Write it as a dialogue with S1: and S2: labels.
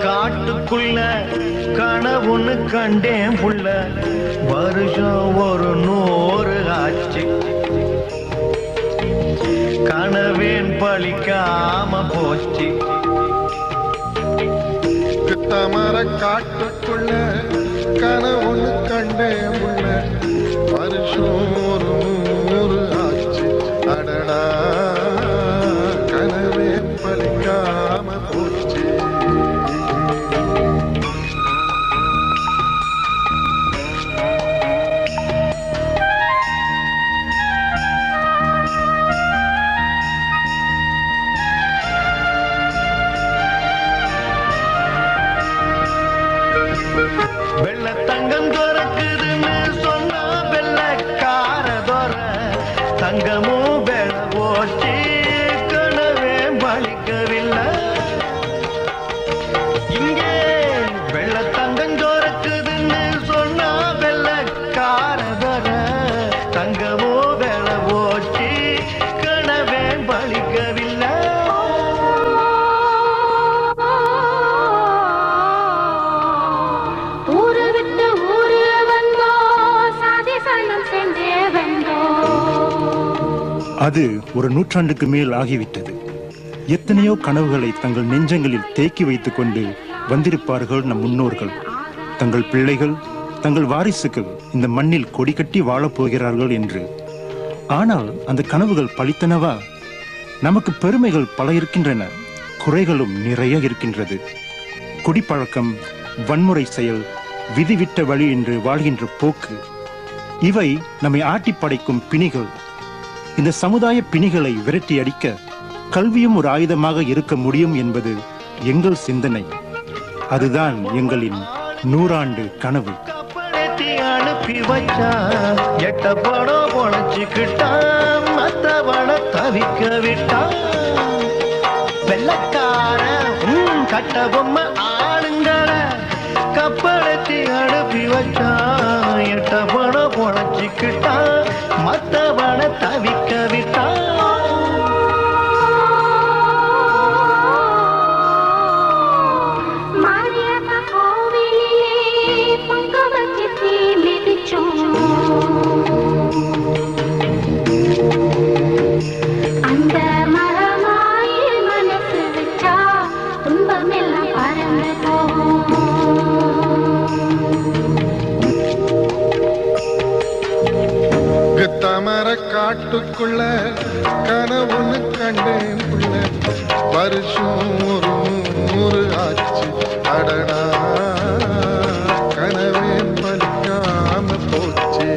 S1: காட்டுக்குள்ள கனவுன்னு கண்டேன் புள்ள, வருஷம் ஒரு 100 ஆச்சு. கனவேன் பழிக்காம போச்சு.
S2: தமர காட்டுக்குள்ள கனவுன்னு கண்டேன் புள்ள, வருஷம் ஒரு 100 ஆச்சு. அடடா கனவே பழிக்காம போச்சு.
S1: வெள்ள தங்கம் துறக்குதுன்னு சொன்னா வெள்ளக்கார துற, தங்கமும் வெள போச்சு, கனவே பழிக்கவில்லை. இங்கே வெள்ள தங்கம் துறக்குதுன்னு சொன்னா வெள்ளக்கார துற, தங்கமும் வெள போச்சு, கனவே பழிக்கவில்லை.
S3: அது ஒரு நூற்றாண்டுக்கு மேல் ஆகிவிட்டது. எத்தனையோ கனவுகளை தங்கள் நெஞ்சங்களில் தேக்கி வைத்துக் கொண்டு வந்திருப்பார்கள் நம் முன்னோர்கள். தங்கள் பிள்ளைகள், தங்கள் வாரிசுகள் இந்த மண்ணில் கொடி கட்டி வாழப் போகிறார்கள் என்று. ஆனால் அந்த கனவுகள் பலித்தனவா? நமக்கு பெருமைகள் பல இருக்கின்றன, குறைகளும் நிறைய இருக்கின்றது. குடிப்பழக்கம், வன்முறை செயல், விதிவிட்ட வழி என்று வாழ்கின்ற போக்கு, இவை நம்மை ஆட்டி படைக்கும் பிணிகள். இந்த சமுதாய பிணிகளை விரட்டி அடிக்க கல்வியும் ஒரு ஆயுதமாக இருக்க முடியும் என்பது எங்கள் சிந்தனை. அதுதான் எங்களின் 100 ஆண்டு கனவு.
S1: அனுப்பி வச்சா எட்ட படம் பொழைச்சுக்கிட்டான், மத்தவள தவிக்க விட்டான். வெள்ளக்கார கட்ட பொம்மை ஆளுங்கள கப்பலத்தி அனுப்பி வச்சா எட்ட படம் பொழைச்சுக்கிட்டான், மத்தவள தவிக்க விட்டான்.
S2: தமர காட்டுக்குள்ள கனவுன்னு கண்டேன் புள்ள, வருஷம் ஒரு 100 ஆச்சு. அடடா கனவே பலிக்காம போச்சு.